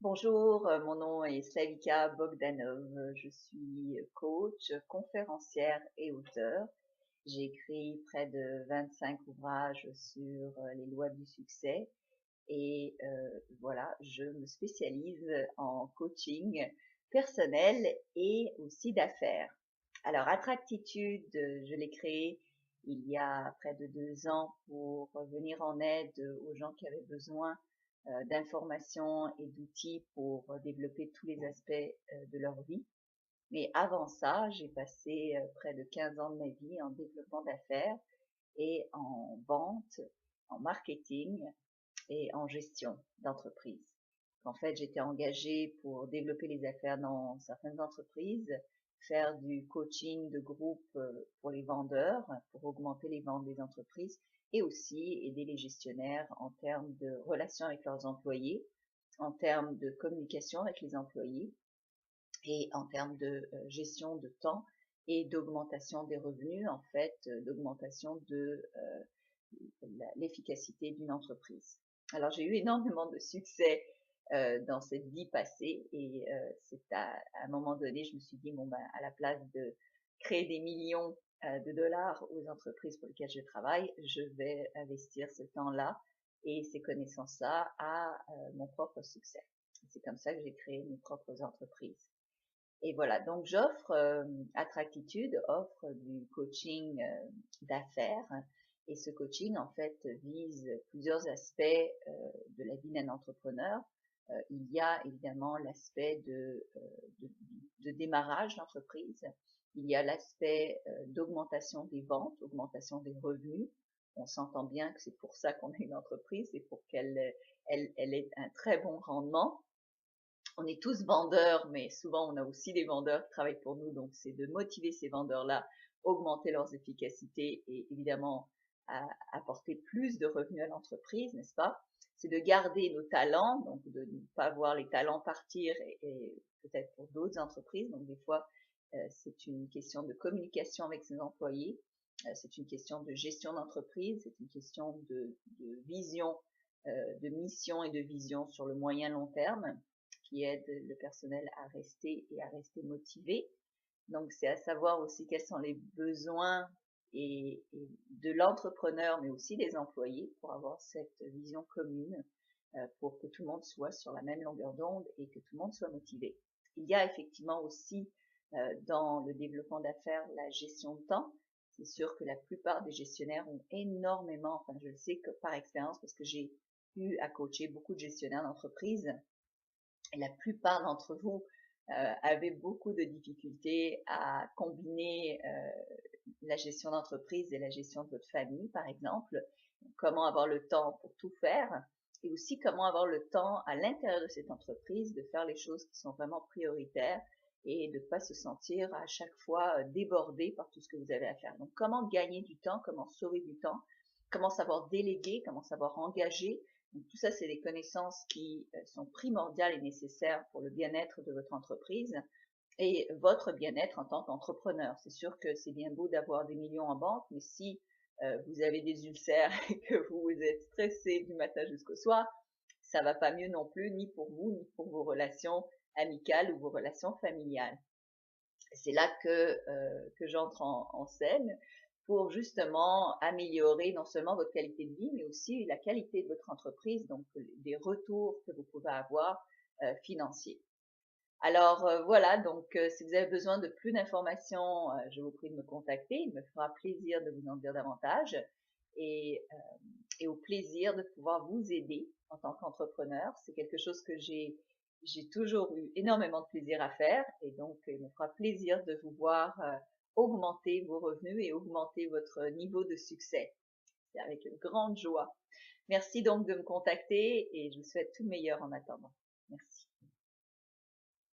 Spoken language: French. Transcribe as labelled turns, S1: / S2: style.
S1: Bonjour, mon nom est Slavika Bogdanov. Je suis coach, conférencière et auteure. J'ai écrit près de 25 ouvrages sur les lois du succès et voilà, je me spécialise en coaching personnel et aussi d'affaires. Alors, Attractitude, je l'ai créé il y a près de 2 ans pour venir en aide aux gens qui avaient besoin d'informations et d'outils pour développer tous les aspects de leur vie. Mais avant ça, j'ai passé près de 15 ans de ma vie en développement d'affaires et en vente, en marketing et en gestion d'entreprise. En fait, j'étais engagée pour développer les affaires dans certaines entreprises, faire du coaching de groupe pour les vendeurs, pour augmenter les ventes des entreprises, et aussi aider les gestionnaires en termes de relations avec leurs employés, en termes de communication avec les employés et en termes de gestion de temps et d'augmentation des revenus, en fait, d'augmentation de l'efficacité d'une entreprise. Alors j'ai eu énormément de succès dans cette vie passée et c'est à un moment donné, je me suis dit, bon ben, à la place de créer des millions de dollars aux entreprises pour lesquelles je travaille, je vais investir ce temps-là et ces connaissances-là à mon propre succès. C'est comme ça que j'ai créé mes propres entreprises. Et voilà, donc j'offre, Attractitude offre du coaching d'affaires. Et ce coaching, en fait, vise plusieurs aspects de la vie d'un entrepreneur. Il y a évidemment l'aspect de démarrage d'entreprise. Il y a l'aspect d'augmentation des ventes, augmentation des revenus. On s'entend bien que c'est pour ça qu'on a une entreprise, c'est pour qu'elle ait un très bon rendement. On est tous vendeurs, mais souvent on a aussi des vendeurs qui travaillent pour nous, donc c'est de motiver ces vendeurs-là, augmenter leurs efficacités et évidemment apporter plus de revenus à l'entreprise, n'est-ce pas? C'est de garder nos talents, donc de ne pas voir les talents partir et peut-être pour d'autres entreprises. Donc des fois, c'est une question de communication avec ses employés, c'est une question de gestion d'entreprise, c'est une question de vision, de mission et de vision sur le moyen long terme qui aide le personnel à rester et à rester motivé. Donc, c'est à savoir aussi quels sont les besoins et de l'entrepreneur, mais aussi des employés, pour avoir cette vision commune, pour que tout le monde soit sur la même longueur d'onde et que tout le monde soit motivé. Il y a effectivement aussi dans le développement d'affaires la gestion de temps. C'est sûr que la plupart des gestionnaires ont énormément, enfin je le sais que par expérience parce que j'ai eu à coacher beaucoup de gestionnaires d'entreprise, la plupart d'entre vous avez beaucoup de difficultés à combiner la gestion d'entreprise et la gestion de votre famille, par exemple. Comment avoir le temps pour tout faire et aussi comment avoir le temps à l'intérieur de cette entreprise de faire les choses qui sont vraiment prioritaires et de ne pas se sentir à chaque fois débordé par tout ce que vous avez à faire. Donc, comment gagner du temps, comment sauver du temps, comment savoir déléguer, comment savoir engager. Donc, tout ça, c'est des connaissances qui sont primordiales et nécessaires pour le bien-être de votre entreprise et votre bien-être en tant qu'entrepreneur. C'est sûr que c'est bien beau d'avoir des millions en banque, mais si vous avez des ulcères et que vous êtes stressé du matin jusqu'au soir, ça va pas mieux non plus, ni pour vous, ni pour vos relations amicales ou vos relations familiales. C'est là que j'entre en scène pour justement améliorer non seulement votre qualité de vie, mais aussi la qualité de votre entreprise, donc des retours que vous pouvez avoir financiers. Alors voilà, donc si vous avez besoin de plus d'informations, je vous prie de me contacter. Il me fera plaisir de vous en dire davantage et au plaisir de pouvoir vous aider en tant qu'entrepreneur. C'est quelque chose que j'ai toujours eu énormément de plaisir à faire et donc il me fera plaisir de vous voir augmenter vos revenus et augmenter votre niveau de succès. C'est avec une grande joie. Merci donc de me contacter et je vous souhaite tout le meilleur en attendant. Merci.